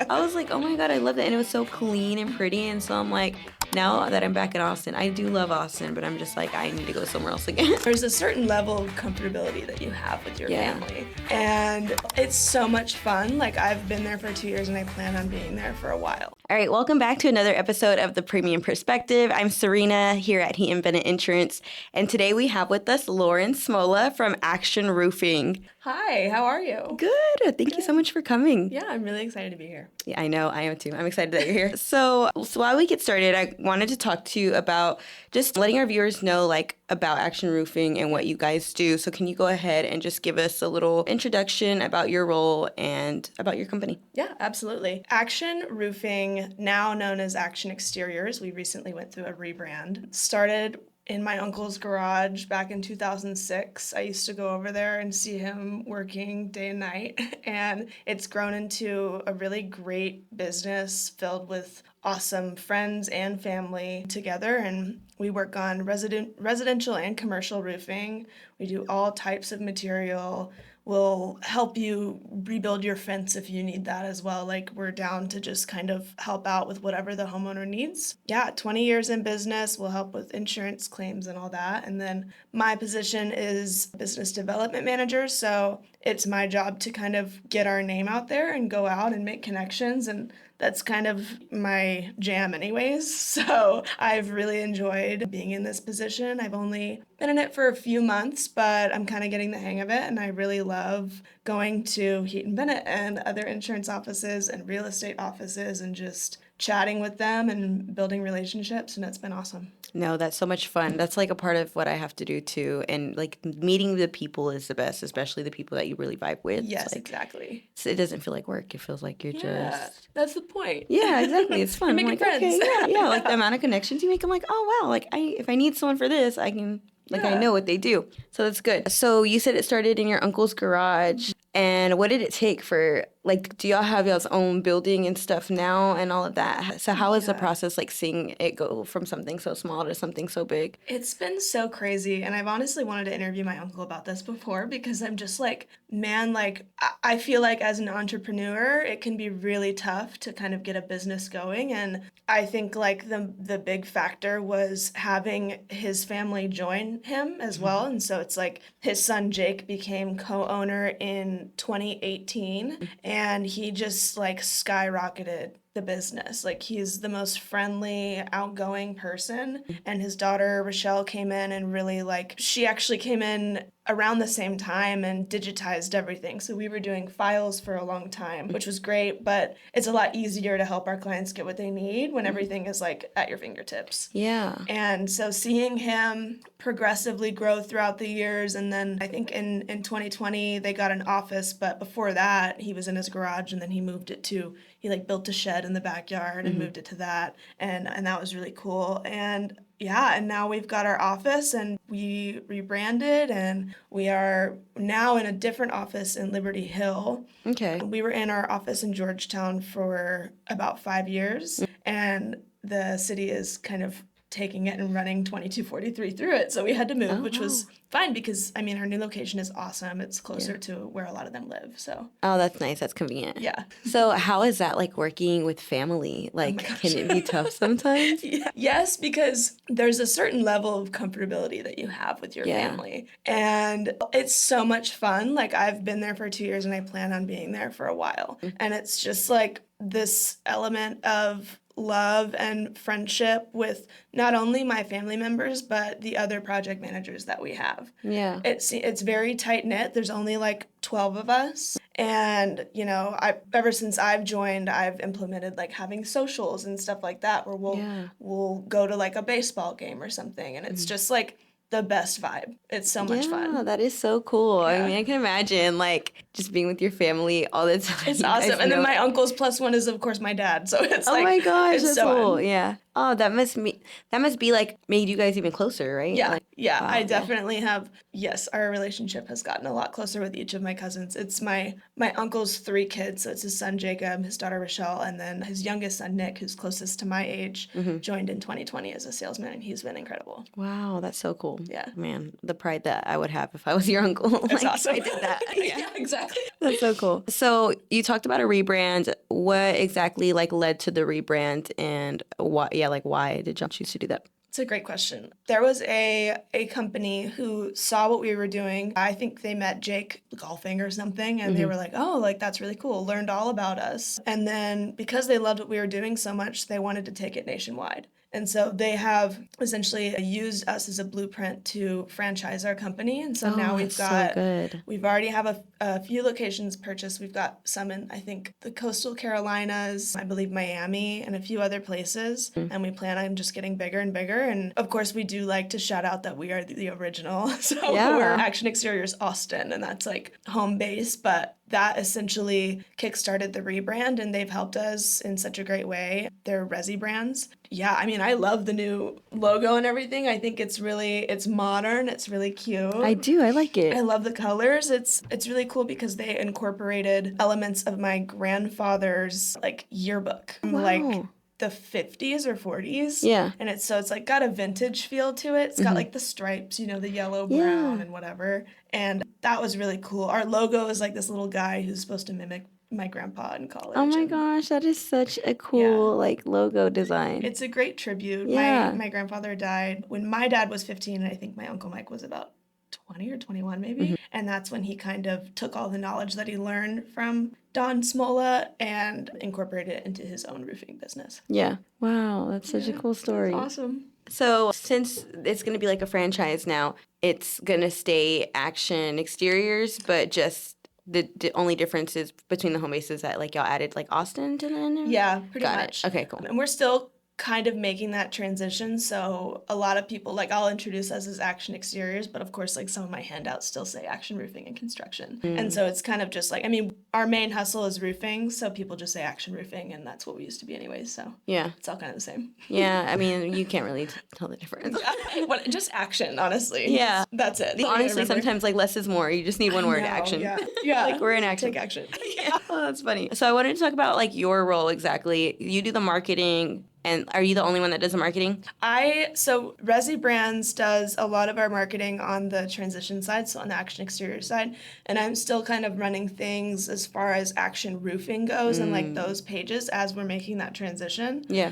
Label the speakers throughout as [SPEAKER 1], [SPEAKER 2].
[SPEAKER 1] I was like, oh my God, I love that. And it was so clean and pretty. And so I'm like, now that I'm back in Austin, I do love Austin, but I'm just like, I need to go somewhere else again.
[SPEAKER 2] There's a certain level of comfortability that you have with your family. And it's so much fun. Like, I've been there for 2 years and I plan on being there for a while.
[SPEAKER 1] All right, welcome back to another episode of The Premium Perspective. I'm Serena here at Heaton, Bennett Insurance. And today we have with us Lauren Smola from Action Roofing.
[SPEAKER 2] Hi, how are you?
[SPEAKER 1] Good. Thank you so much for coming.
[SPEAKER 2] Yeah, I'm really excited to be here.
[SPEAKER 1] Yeah, I know. I am too. I'm excited that you're here. So while we get started, I wanted to talk to you about just letting our viewers know about Action Roofing and what you guys do. So can you go ahead and just give us a little introduction about your role and about your company?
[SPEAKER 2] Yeah, absolutely. Action Roofing, now known as Action Exteriors, we recently went through a rebrand, started in my uncle's garage back in 2006. I used to go over there and see him working day and night, and it's grown into a really great business filled with awesome friends and family together, and we work on residential and commercial roofing. We do all types of material. We'll help you rebuild your fence if you need that as well. Like, we're down to just kind of help out with whatever the homeowner needs. Yeah, 20 years in business. We'll help with insurance claims and all that. And then my position is business development manager. So it's my job to kind of get our name out there and go out and make connections. And that's kind of my jam anyways. So I've really enjoyed being in this position. I've only been in it for a few months, but I'm kind of getting the hang of it. And I really love going to Heaton, Bennett and other insurance offices and real estate offices and just chatting with them and building relationships. And it's been awesome.
[SPEAKER 1] No, that's so much fun. That's a part of what I have to do too. And meeting the people is the best, especially the people that you really vibe with.
[SPEAKER 2] Yes, exactly.
[SPEAKER 1] So it doesn't feel like work. It feels like you're just...
[SPEAKER 2] That's the point.
[SPEAKER 1] Yeah, exactly. It's fun.
[SPEAKER 2] You're making friends.
[SPEAKER 1] Okay, yeah. The amount of connections you make, I'm like, oh wow, if I need someone for this, I can... I know what they do. So that's good. So you said it started in your uncle's garage. And what did it take for, do y'all have y'all's own building and stuff now and all of that? So how is the process, seeing it go from something so small to something so big?
[SPEAKER 2] It's been so crazy. And I've honestly wanted to interview my uncle about this before because I'm just man, I feel like as an entrepreneur, it can be really tough to kind of get a business going. And I think the big factor was having his family join him as well. And so it's his son Jake became co-owner in 2018, and he just skyrocketed the business. He's the most friendly, outgoing person, and his daughter Rochelle came in and really she actually came in around the same time and digitized everything. So we were doing files for a long time, which was great, but it's a lot easier to help our clients get what they need when everything is at your fingertips.
[SPEAKER 1] Yeah.
[SPEAKER 2] And so seeing him progressively grow throughout the years, and then I think in 2020 they got an office, but before that he was in his garage, and then he moved it to, he built a shed in the backyard and moved it to that, and that was really cool. And and now we've got our office, and we rebranded, and we are now in a different office in Liberty Hill.
[SPEAKER 1] Okay.
[SPEAKER 2] We were in our office in Georgetown for about 5 years, and the city is kind of taking it and running 2243 through it. So we had to move, which was fine because, our new location is awesome. It's closer to where a lot of them live. So.
[SPEAKER 1] Oh, that's nice. That's convenient.
[SPEAKER 2] Yeah.
[SPEAKER 1] So how is that working with family? Can it be tough sometimes?
[SPEAKER 2] Yes, because there's a certain level of comfortability that you have with your family. And it's so much fun. I've been there for 2 years and I plan on being there for a while. And it's just this element of love and friendship with not only my family members, but the other project managers that we have.
[SPEAKER 1] Yeah.
[SPEAKER 2] It's very tight-knit. There's only 12 of us. And, ever since I've joined, I've implemented having socials and stuff like that where we'll go to a baseball game or something. And it's just the best vibe. It's so much fun.
[SPEAKER 1] Yeah, that is so cool. Yeah. I can imagine just being with your family all the time.
[SPEAKER 2] It's awesome. And then my uncle's plus one is of course my dad. So it's
[SPEAKER 1] oh my gosh,
[SPEAKER 2] it's
[SPEAKER 1] that's
[SPEAKER 2] so
[SPEAKER 1] cool.
[SPEAKER 2] fun.
[SPEAKER 1] Yeah. Oh, that must be made you guys even closer, right?
[SPEAKER 2] Yeah. Yeah,
[SPEAKER 1] Wow,
[SPEAKER 2] I
[SPEAKER 1] yeah.
[SPEAKER 2] definitely have. Yes, our relationship has gotten a lot closer with each of my cousins. It's my uncle's 3 kids, so it's his son Jacob, his daughter Rochelle, and then his youngest son Nick, who's closest to my age, joined in 2020 as a salesman, and he's been incredible.
[SPEAKER 1] Wow, that's so cool.
[SPEAKER 2] Yeah.
[SPEAKER 1] Man, the pride that I would have if I was your uncle.
[SPEAKER 2] It's
[SPEAKER 1] like,
[SPEAKER 2] awesome.
[SPEAKER 1] I did that.
[SPEAKER 2] Yeah, exactly.
[SPEAKER 1] That's so cool. So you talked about a rebrand. What exactly like led to the rebrand, and why? Yeah, like why did you choose to do that?
[SPEAKER 2] It's a great question. There was a company who saw what we were doing. I think they met Jake golfing or something, and they were like, oh, like that's really cool. Learned all about us. And then because they loved what we were doing so much, they wanted to take it nationwide. And so they have essentially used us as a blueprint to franchise our company. And so now we've got, we've already have a few locations purchased. We've got some in, I think, the coastal Carolinas, I believe Miami, and a few other places. And we plan on just getting bigger and bigger. And of course, we do like to shout out that we are the original. So we're Action Exteriors Austin, and that's like home base. But that essentially kickstarted the rebrand, and they've helped us in such a great way. They're Resi brands. Yeah, I mean, I love the new logo and everything. I think it's modern. It's really cute.
[SPEAKER 1] I do. I like it.
[SPEAKER 2] I love the colors. It's really cool because they incorporated elements of my grandfather's like yearbook, like the 50s or 40s.
[SPEAKER 1] Yeah.
[SPEAKER 2] And it's like got a vintage feel to it. It's got like the stripes, you know, the yellow, brown, and whatever. And that was really cool. Our logo is like this little guy who's supposed to mimic my grandpa in college.
[SPEAKER 1] Oh my gosh, that is such a cool like logo design.
[SPEAKER 2] It's a great tribute.
[SPEAKER 1] Yeah.
[SPEAKER 2] My grandfather died when my dad was 15, and I think my Uncle Mike was about 20 or 21 maybe. And that's when he kind of took all the knowledge that he learned from Don Smola and incorporated it into his own roofing business.
[SPEAKER 1] Yeah. Wow, that's such a cool story.
[SPEAKER 2] That's awesome.
[SPEAKER 1] So since it's going to be like a franchise now, it's going to stay Action Exteriors, but just the only difference is between the home bases that like y'all added like Austin to the end?
[SPEAKER 2] Yeah, pretty
[SPEAKER 1] Got
[SPEAKER 2] much.
[SPEAKER 1] it. Okay, cool.
[SPEAKER 2] And we're still kind of making that transition. So a lot of people, like I'll introduce us as Action Exteriors, but of course like some of my handouts still say Action Roofing and Construction. And so it's kind of just like, I mean, our main hustle is roofing, so people just say Action Roofing, and that's what we used to be anyways. So
[SPEAKER 1] yeah,
[SPEAKER 2] it's all kind of the same.
[SPEAKER 1] Yeah, I mean, you can't really tell the difference.
[SPEAKER 2] Just action, honestly.
[SPEAKER 1] Yeah.
[SPEAKER 2] That's it.
[SPEAKER 1] Honestly, sometimes like less is more. You just need one word, action.
[SPEAKER 2] Yeah.
[SPEAKER 1] Like we're in action.
[SPEAKER 2] Take action.
[SPEAKER 1] Yeah. Oh, that's funny. So I wanted to talk about like your role exactly. You do the marketing. And are you the only one that does the marketing?
[SPEAKER 2] So Resi Brands does a lot of our marketing on the transition side, so on the Action Exterior side. And I'm still kind of running things as far as Action Roofing goes and like those pages as we're making that transition.
[SPEAKER 1] Yeah.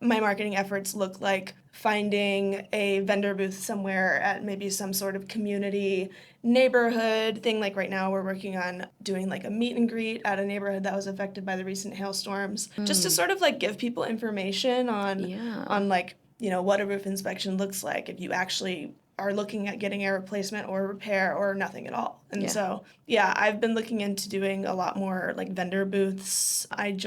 [SPEAKER 2] My marketing efforts look like finding a vendor booth somewhere at maybe some sort of community neighborhood thing. Like right now we're working on doing like a meet and greet at a neighborhood that was affected by the recent hailstorms, just to sort of like give people information on like, you know, what a roof inspection looks like if you actually are looking at getting a replacement or repair or nothing at all. And so, I've been looking into doing a lot more like vendor booths. I'm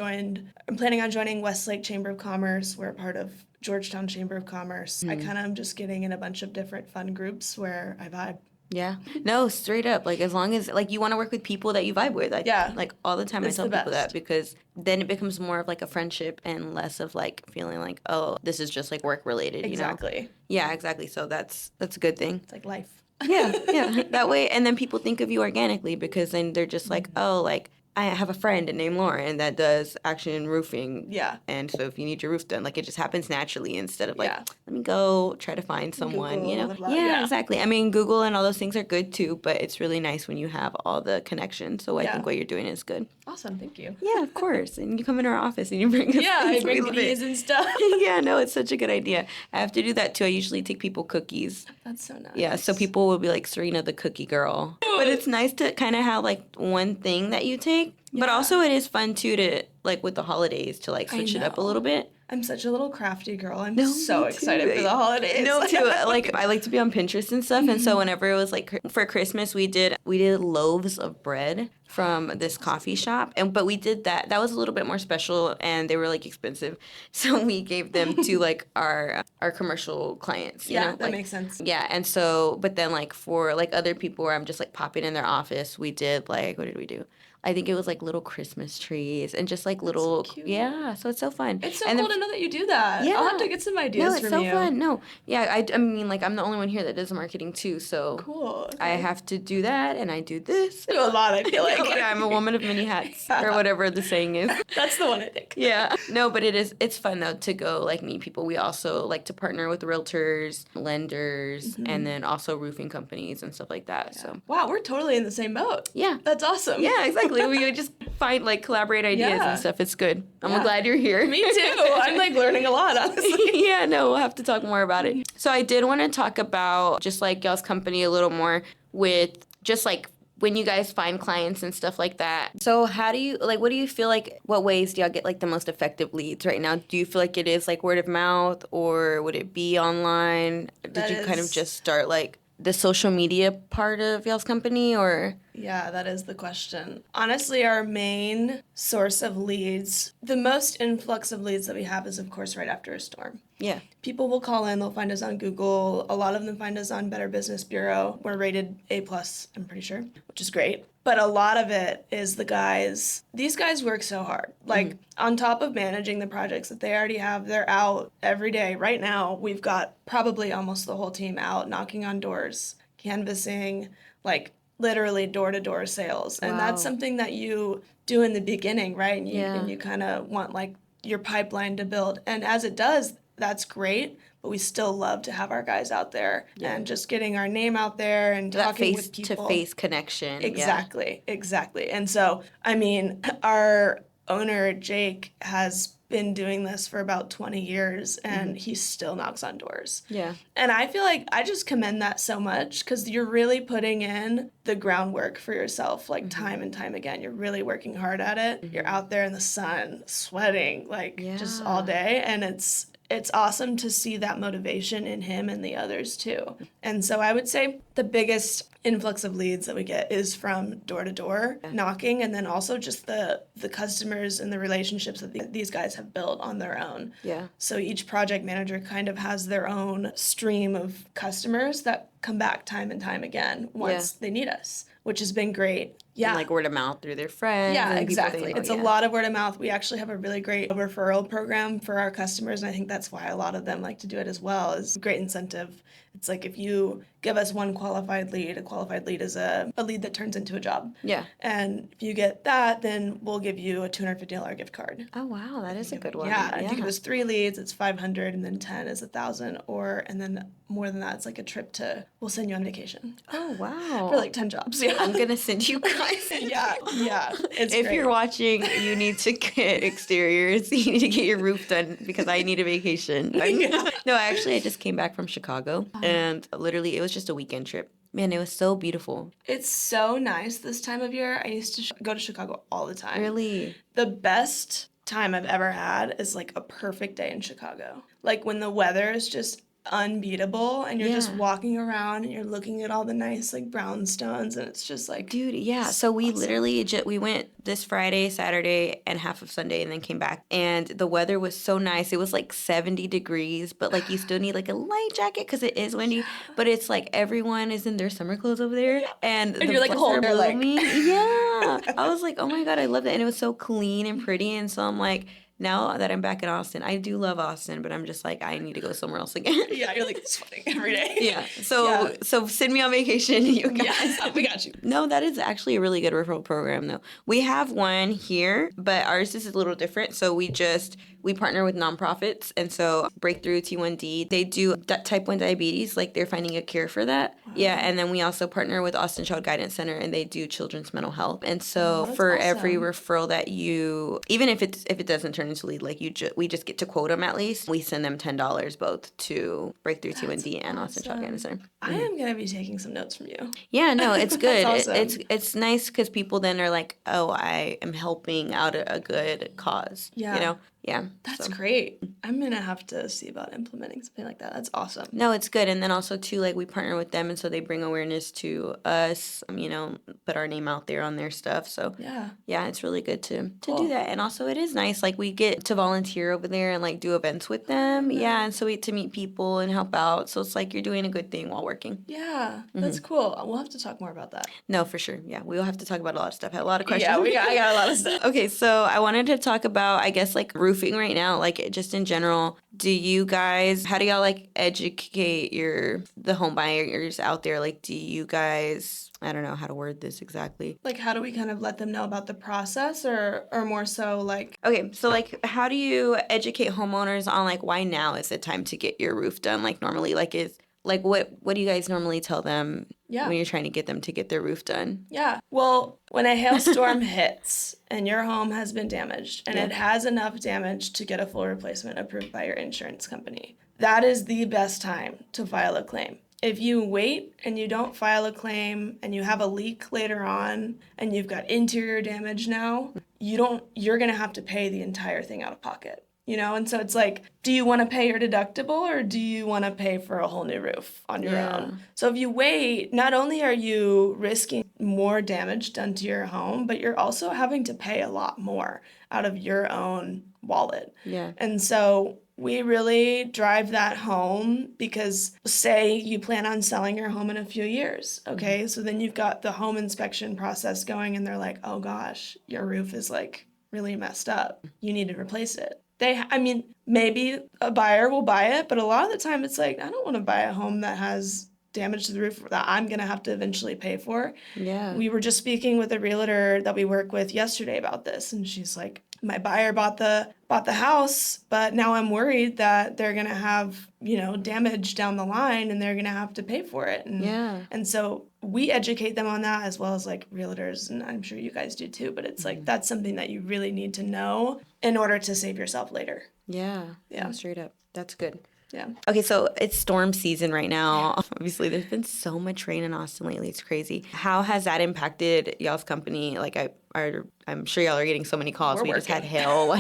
[SPEAKER 2] planning on joining Westlake Chamber of Commerce. We're a part of Georgetown Chamber of Commerce. I kind of am just getting in a bunch of different fun groups where I vibe.
[SPEAKER 1] Yeah. No, straight up. Like, as long as, like, you want to work with people that you vibe with. Like, all the time I tell people that, because then it becomes more of, like, a friendship and less of, like, feeling like, oh, this is just, like, work-related, you know? Yeah, exactly. So that's a good thing.
[SPEAKER 2] It's like life.
[SPEAKER 1] Yeah. That way, and then people think of you organically, because then they're just like, oh, like, I have a friend named Lauren that does Action Roofing.
[SPEAKER 2] Yeah.
[SPEAKER 1] And so if you need your roof done, like, it just happens naturally instead of like, let me go try to find someone,
[SPEAKER 2] Google,
[SPEAKER 1] you know?
[SPEAKER 2] blah, blah,
[SPEAKER 1] Yeah, exactly. I mean, Google and all those things are good too, but it's really nice when you have all the connections. So I think what you're doing is good.
[SPEAKER 2] Awesome. Thank you.
[SPEAKER 1] Yeah, of course. And you come in our office and you bring us
[SPEAKER 2] I bring goodies and stuff.
[SPEAKER 1] Yeah, no, it's such a good idea. I have to do that too. I usually take people cookies.
[SPEAKER 2] That's so nice.
[SPEAKER 1] Yeah, so people will be like, Serena, the cookie girl. But it's nice to kind of have like one thing that you take. But also it is fun too to, like with the holidays, to like switch it up a little bit.
[SPEAKER 2] I'm such a little crafty girl. I'm so excited for the holidays.
[SPEAKER 1] No, too. Like, I like to be on Pinterest and stuff. And so whenever it was like for Christmas, we did loaves of bread from this coffee shop. But we did that. That was a little bit more special, and they were like expensive. So we gave them to like our commercial clients. You
[SPEAKER 2] Yeah,
[SPEAKER 1] know?
[SPEAKER 2] that makes sense.
[SPEAKER 1] Yeah, and so, but then like for like other people where I'm just like popping in their office, we did like, what did we do? I think it was like little Christmas trees and just like little,
[SPEAKER 2] so cute.
[SPEAKER 1] Yeah. So it's so fun.
[SPEAKER 2] It's so
[SPEAKER 1] and
[SPEAKER 2] cool to know that you do that.
[SPEAKER 1] Yeah.
[SPEAKER 2] I'll have to get some ideas
[SPEAKER 1] No, it's
[SPEAKER 2] from
[SPEAKER 1] so
[SPEAKER 2] you.
[SPEAKER 1] fun. No, yeah, I mean, like I'm the only one here that does marketing too, so
[SPEAKER 2] Cool. Okay.
[SPEAKER 1] I have to do that and I do this.
[SPEAKER 2] do a lot, I feel like.
[SPEAKER 1] Yeah, I'm a woman of many hats or whatever the saying is.
[SPEAKER 2] That's the one I think.
[SPEAKER 1] Yeah. No, but it's fun though to go like meet people. We also like to partner with realtors, lenders, and then also roofing companies and stuff like that. So
[SPEAKER 2] Wow, we're totally in the same boat.
[SPEAKER 1] yeah.
[SPEAKER 2] That's awesome.
[SPEAKER 1] Yeah, exactly. We just find like collaborate ideas
[SPEAKER 2] Yeah.
[SPEAKER 1] and stuff. It's good. I'm
[SPEAKER 2] Yeah.
[SPEAKER 1] glad you're here.
[SPEAKER 2] Me too. I'm like learning a lot, honestly.
[SPEAKER 1] Yeah, no, we'll have to talk more about it. So I did want to talk about just like y'all's company a little more with just like when you guys find clients and stuff like that. So how do you like what do you feel like what ways do y'all get like the most effective leads right now? Do you feel like it is like word of mouth or would it be online? Did you kind of just start like the social media part of y'all's company or?
[SPEAKER 2] Yeah, that is the question. Honestly, our main source of leads, the most influx of leads that we have is, of course, right after a storm.
[SPEAKER 1] Yeah.
[SPEAKER 2] People will call in, they'll find us on Google. A lot of them find us on Better Business Bureau. We're rated A+, I'm pretty sure, which is great. But a lot of it is these guys work so hard. Like, on top of managing the projects that they already have, they're out every day. Right now, we've got probably almost the whole team out knocking on doors, canvassing, like, literally door-to-door sales. And that's something that you do in the beginning, right? And you kind of want, like, your pipeline to build. And as it does, that's great. But we still love to have our guys out there and just getting our name out there and talking with people.
[SPEAKER 1] That face-to-face connection.
[SPEAKER 2] Exactly, exactly. And so, I mean, our owner, Jake, has been doing this for about 20 years and he still knocks on doors.
[SPEAKER 1] Yeah.
[SPEAKER 2] And I feel like I just commend that so much because you're really putting in the groundwork for yourself, like time and time again. You're really working hard at it. You're out there in the sun, sweating, like just all day. And it's awesome to see that motivation in him and the others too. And so I would say the biggest influx of leads that we get is from door-to-door knocking, and then also just the customers and the relationships that these guys have built on their own.
[SPEAKER 1] Yeah.
[SPEAKER 2] So each project manager kind of has their own stream of customers that come back time and time again once they need us, which has been great. Yeah.
[SPEAKER 1] And like word of mouth through their friends.
[SPEAKER 2] Yeah,
[SPEAKER 1] and
[SPEAKER 2] exactly.
[SPEAKER 1] It's
[SPEAKER 2] a lot of word of mouth. We actually have a really great referral program for our customers, and I think that's why a lot of them like to do it as well. Is great incentive. It's like if you give us one qualified lead, a qualified lead is a lead that turns into a job.
[SPEAKER 1] Yeah.
[SPEAKER 2] And if you get that, then we'll give you a $250 gift card.
[SPEAKER 1] Oh, wow. That is a good one.
[SPEAKER 2] Yeah. If you give us 3 leads, it's $500, and then 10 is $1,000, and then more than that, it's like a trip we'll send you on vacation.
[SPEAKER 1] Oh, wow.
[SPEAKER 2] For like 10 jobs. Yeah.
[SPEAKER 1] I'm going to send you guys.
[SPEAKER 2] Yeah. It's
[SPEAKER 1] If
[SPEAKER 2] great.
[SPEAKER 1] you're watching, you need to get exteriors. You need to get your roof done because I need a vacation. No, actually, I just came back from Chicago, and literally, it was just a weekend trip. Man, it was so beautiful.
[SPEAKER 2] It's so nice this time of year. I used to go to Chicago all the time.
[SPEAKER 1] Really?
[SPEAKER 2] The best time I've ever had is like a perfect day in Chicago. Like when the weather is just unbeatable and you're just walking around and you're looking at all the nice like brownstones and it's just like
[SPEAKER 1] Dude, yeah. So we literally we went this Friday, Saturday, and half of Sunday and then came back. And the weather was so nice. It was like 70 degrees, but like you still need like a light jacket because it is windy. But it's like everyone is in their summer clothes over there. And
[SPEAKER 2] you're like holding their leg.
[SPEAKER 1] Yeah. I was like, oh my God, I love that. And it was so clean and pretty. And so I'm like, now that I'm back in Austin, I do love Austin, but I'm just like, I need to go somewhere else again.
[SPEAKER 2] Yeah, you're like sweating every day.
[SPEAKER 1] Yeah. So send me on vacation, you guys.
[SPEAKER 2] Yeah, we got you.
[SPEAKER 1] No, that is actually a really good referral program, though. We have one here, but ours is a little different. So we partner with nonprofits. And so Breakthrough T1D, they do type 1 diabetes, like they're finding a cure for that. Wow. Yeah. And then we also partner with Austin Child Guidance Center, and they do children's mental health. And so for every referral that even if it doesn't turn into lead, like we just get to quote them at least, we send them $10 both to Breakthrough T1D and Austin Child Guidance Center.
[SPEAKER 2] I am going to be taking some notes from you.
[SPEAKER 1] Yeah, no, it's good.
[SPEAKER 2] Awesome.
[SPEAKER 1] It's nice because people then are like, oh, I am helping out a good cause.
[SPEAKER 2] Yeah.
[SPEAKER 1] You know? Yeah.
[SPEAKER 2] That's
[SPEAKER 1] so.
[SPEAKER 2] great. I'm going to have to see about implementing something like that. That's awesome.
[SPEAKER 1] No, it's good. And then also, too, like, we partner with them, and so they bring awareness to us, put our name out there on their stuff. So, yeah, it's really good to do that. And also, it is nice. Like, we get to volunteer over there and, like, do events with them. Yeah, and so we get to meet people and help out. So it's like you're doing a good thing while working.
[SPEAKER 2] Yeah, that's cool. We'll have to talk more about that.
[SPEAKER 1] No, for sure. Yeah, we'll have to talk about a lot of stuff. I had a lot of questions.
[SPEAKER 2] Yeah, I got a lot of stuff.
[SPEAKER 1] Okay, so I wanted to talk about, I guess, like, roofing right now, like, just in general. How do y'all, like, educate the home buyers out there? Like, do you guys, I don't know how to word this exactly.
[SPEAKER 2] Like, how do we kind of let them know about the process, or more so, like...
[SPEAKER 1] Okay, so, like, how do you educate homeowners on, like, why now is the time to get your roof done? Like, normally, like, what do you guys normally tell them when you're trying to get them to get their roof done?
[SPEAKER 2] Yeah. Well, when a hailstorm hits and your home has been damaged and it has enough damage to get a full replacement approved by your insurance company, that is the best time to file a claim. If you wait and you don't file a claim and you have a leak later on and you've got interior damage now, you're going to have to pay the entire thing out of pocket. And so it's like, do you want to pay your deductible or do you want to pay for a whole new roof on your own? So if you wait, not only are you risking more damage done to your home, but you're also having to pay a lot more out of your own wallet.
[SPEAKER 1] Yeah.
[SPEAKER 2] And so we really drive that home because, say you plan on selling your home in a few years, okay? So then you've got the home inspection process going and they're like, oh gosh, your roof is like really messed up. You need to replace it. Maybe a buyer will buy it, but a lot of the time it's like, I don't want to buy a home that has damage to the roof that I'm going to have to eventually pay for.
[SPEAKER 1] Yeah.
[SPEAKER 2] We were just speaking with a realtor that we work with yesterday about this, and she's like, my buyer bought the house, but now I'm worried that they're going to have, damage down the line and they're going to have to pay for it. And so we educate them on that, as well as like realtors, and I'm sure you guys do too, but it's like, that's something that you really need to know in order to save yourself later.
[SPEAKER 1] Yeah. Straight up. That's good.
[SPEAKER 2] Yeah.
[SPEAKER 1] Okay, so it's storm season right now. Obviously, there's been so much rain in Austin lately. It's crazy. How has that impacted y'all's company? Like, I'm sure y'all are getting so many calls. We just had hail.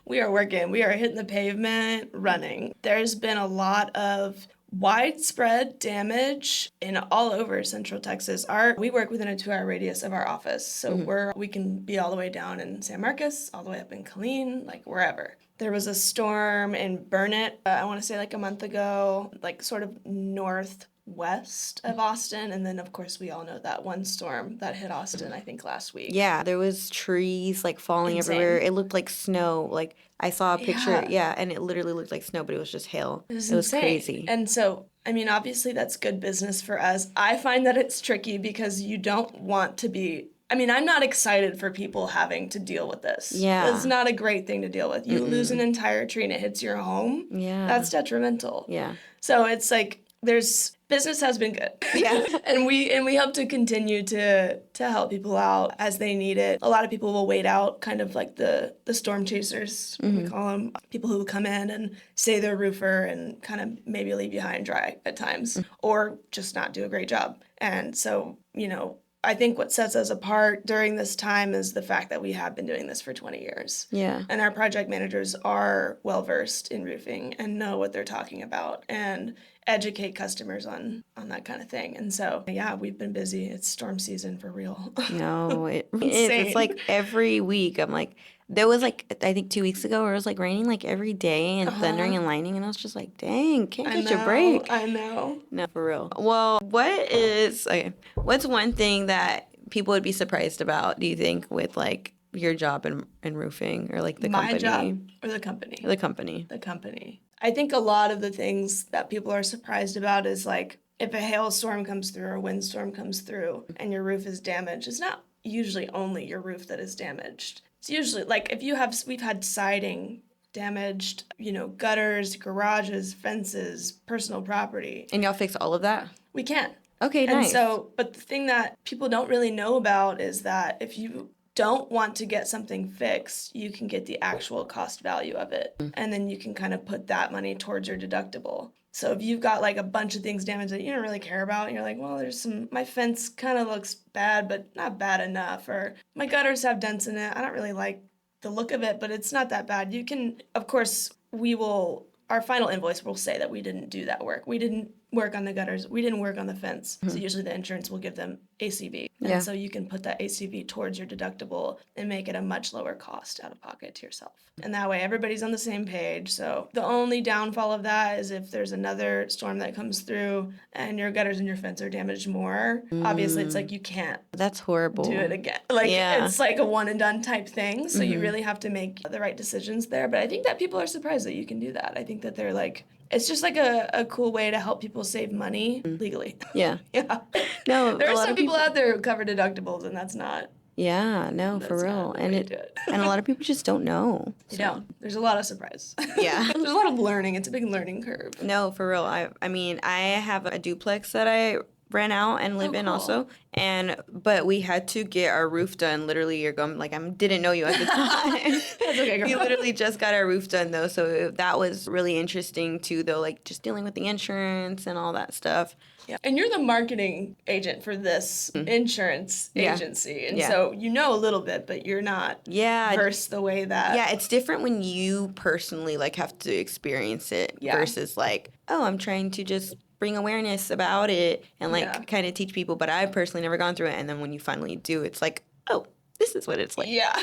[SPEAKER 2] We are working. We are hitting the pavement, running. There's been a lot of widespread damage in all over Central Texas. We work within a 2-hour radius of our office, so we can be all the way down in San Marcos, all the way up in Killeen, like wherever. There was a storm in Bennett, I want to say like a month ago, like sort of northwest of Austin. And then, of course, we all know that one storm that hit Austin, I think, last week.
[SPEAKER 1] Yeah, there was trees like falling everywhere. It looked like snow. Like, I saw a picture, and it literally looked like snow, but it was just hail. It was crazy.
[SPEAKER 2] And so, obviously that's good business for us. I find that it's tricky because you don't want to be... I'm not excited for people having to deal with this.
[SPEAKER 1] Yeah.
[SPEAKER 2] It's not a great thing to deal with. You lose an entire tree and it hits your home.
[SPEAKER 1] Yeah.
[SPEAKER 2] That's detrimental.
[SPEAKER 1] Yeah.
[SPEAKER 2] So it's like business has been good.
[SPEAKER 1] Yeah.
[SPEAKER 2] and we hope to continue to help people out as they need it. A lot of people will wait out, kind of like the storm chasers, we call them. People who will come in and say they're roofer and kind of maybe leave you high and dry at times, or just not do a great job. And so, I think what sets us apart during this time is the fact that we have been doing this for 20 years.
[SPEAKER 1] Yeah.
[SPEAKER 2] And our project managers are well-versed in roofing and know what they're talking about and educate customers on that kind of thing. And so, yeah, we've been busy. It's storm season for real.
[SPEAKER 1] No, it is. It's like every week. I'm like, there was like, I think 2 weeks ago where it was like raining like every day and thundering and lightning. And I was just like, dang, can't catch a break.
[SPEAKER 2] I know.
[SPEAKER 1] No, for real. Well, what's one thing that people would be surprised about, do you think, with like your job in roofing, or like the company?
[SPEAKER 2] My job or the company?
[SPEAKER 1] The company.
[SPEAKER 2] The company. I think a lot of the things that people are surprised about is like, if a hailstorm comes through or a windstorm comes through and your roof is damaged, it's not usually only your roof that is damaged. It's usually like we've had siding damaged, gutters, garages, fences, personal property.
[SPEAKER 1] And y'all fix all of that?
[SPEAKER 2] We can.
[SPEAKER 1] Okay, nice.
[SPEAKER 2] And so, but the thing that people don't really know about is that if you don't want to get something fixed, you can get the actual cost value of it. And then you can kind of put that money towards your deductible. So if you've got like a bunch of things damaged that you don't really care about, and you're like, well, my fence kind of looks bad, but not bad enough, or my gutters have dents in it, I don't really like the look of it, but it's not that bad. You can, of course, our final invoice will say that we didn't do that work. We didn't work on the gutters. We didn't work on the fence. So usually the insurance will give them ACV.
[SPEAKER 1] Yeah.
[SPEAKER 2] And so you can put that ACV towards your deductible and make it a much lower cost out of pocket to yourself. And that way everybody's on the same page. So the only downfall of that is if there's another storm that comes through and your gutters and your fence are damaged more, obviously it's like you can't
[SPEAKER 1] That's horrible.
[SPEAKER 2] do it again. Like it's like a one and done type thing. So you really have to make the right decisions there. But I think that people are surprised that you can do that. I think that they're like, it's just like a cool way to help people save money legally.
[SPEAKER 1] Yeah.
[SPEAKER 2] Yeah.
[SPEAKER 1] No,
[SPEAKER 2] There are some people out there who cover deductibles, and that's not.
[SPEAKER 1] Yeah, no, for real. And and a lot of people just don't know.
[SPEAKER 2] You don't. There's a lot of surprise.
[SPEAKER 1] Yeah.
[SPEAKER 2] There's a lot of learning. It's a big learning curve.
[SPEAKER 1] No, for real. I mean, I have a duplex that I rent out and live in also, but we had to get our roof done. Literally, you're going like I didn't know you at the time.
[SPEAKER 2] That's okay, girl.
[SPEAKER 1] We literally just got our roof done though, so that was really interesting too. Though, like just dealing with the insurance and all that stuff.
[SPEAKER 2] Yeah. And you're the marketing agent for this insurance agency. And so you know a little bit, but you're not versed the way that...
[SPEAKER 1] Yeah, it's different when you personally like have to experience it versus like, oh, I'm trying to just bring awareness about it and like kind of teach people. But I've personally never gone through it. And then when you finally do, it's like, oh, this is what it's like.
[SPEAKER 2] Yeah.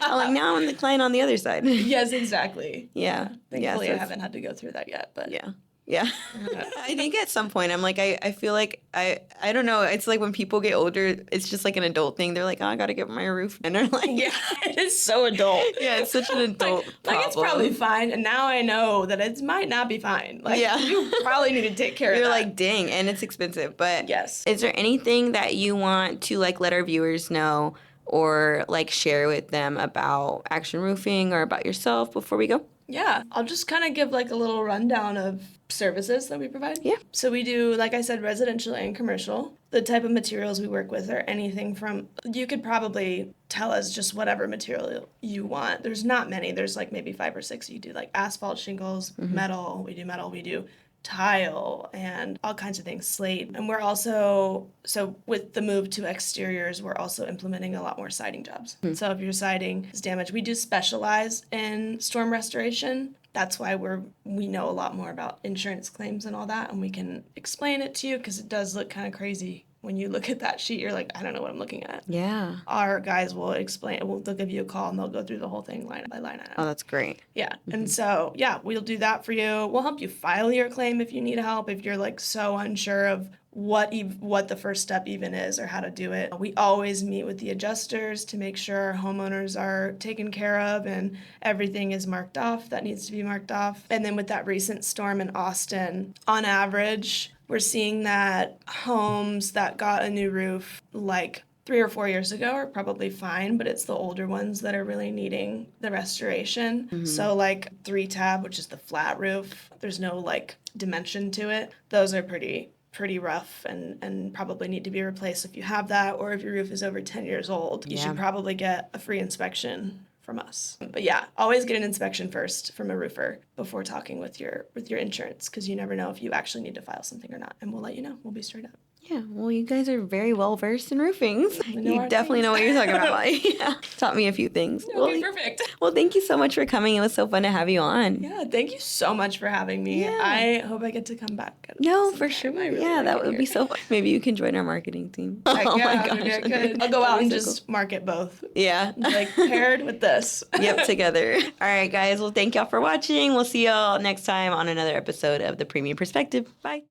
[SPEAKER 1] I'm like, now I'm the client on the other side.
[SPEAKER 2] Yes, exactly.
[SPEAKER 1] Yeah.
[SPEAKER 2] Thankfully, I haven't had to go through that yet, but...
[SPEAKER 1] Yeah. I think at some point I'm like, I feel like I don't know. It's like when people get older, it's just like an adult thing. They're like, oh, I got to get my roof. And they're like,
[SPEAKER 2] yeah, it is so adult.
[SPEAKER 1] Yeah, it's such an adult problem.
[SPEAKER 2] Like it's probably fine. And now I know that it might not be fine. Like you probably need to take care of that.
[SPEAKER 1] You're like, dang, and it's expensive. But
[SPEAKER 2] yes.
[SPEAKER 1] Is there anything that you want to like let our viewers know or like share with them about Action Roofing or about yourself before we go?
[SPEAKER 2] Yeah, I'll just kind of give like a little rundown of services that we provide.
[SPEAKER 1] Yeah.
[SPEAKER 2] So we do, like I said, residential and commercial. The type of materials we work with are anything from, you could probably tell us just whatever material you want. There's not many. There's like maybe 5 or 6. You do like asphalt, shingles, metal. We do tile and all kinds of things, slate. And we're also, so with the move to exteriors, we're also implementing a lot more siding jobs. So if your siding is damaged, we do specialize in storm restoration. That's why we know a lot more about insurance claims and all that, and we can explain it to you because it does look kind of crazy. When you look at that sheet, you're like, I don't know what I'm looking at.
[SPEAKER 1] Yeah.
[SPEAKER 2] Our guys will explain it. They'll give you a call and they'll go through the whole thing line by line item.
[SPEAKER 1] Oh, that's great.
[SPEAKER 2] Yeah. And so, we'll do that for you. We'll help you file your claim if you need help, if you're like so unsure of what the first step even is or how to do it. We always meet with the adjusters to make sure our homeowners are taken care of and everything is marked off that needs to be marked off. And then with that recent storm in Austin, on average, we're seeing that homes that got a new roof like 3 or 4 years ago are probably fine, but it's the older ones that are really needing the restoration. So like 3-tab, which is the flat roof, there's no like dimension to it. Those are pretty rough and probably need to be replaced if you have that, or if your roof is over 10 years old, you should probably get a free inspection from us. But always get an inspection first from a roofer before talking with your insurance, because you never know if you actually need to file something or not, and we'll let you know. We'll be straight up.
[SPEAKER 1] Yeah, well, you guys are very well versed in roofing. You definitely know what you're talking about. Taught me a few things.
[SPEAKER 2] Okay, perfect.
[SPEAKER 1] Well, thank you so much for coming. It was so fun to have you on.
[SPEAKER 2] Yeah, thank you so much for having me.
[SPEAKER 1] Yeah.
[SPEAKER 2] I hope I get to come back.
[SPEAKER 1] No, for sure. Really that would be so fun. Maybe you can join our marketing team.
[SPEAKER 2] My gosh. I'll go out and just market both.
[SPEAKER 1] Yeah.
[SPEAKER 2] Like paired with this.
[SPEAKER 1] Yep, together. All right, guys. Well, thank y'all for watching. We'll see y'all next time on another episode of The Premium Perspective. Bye.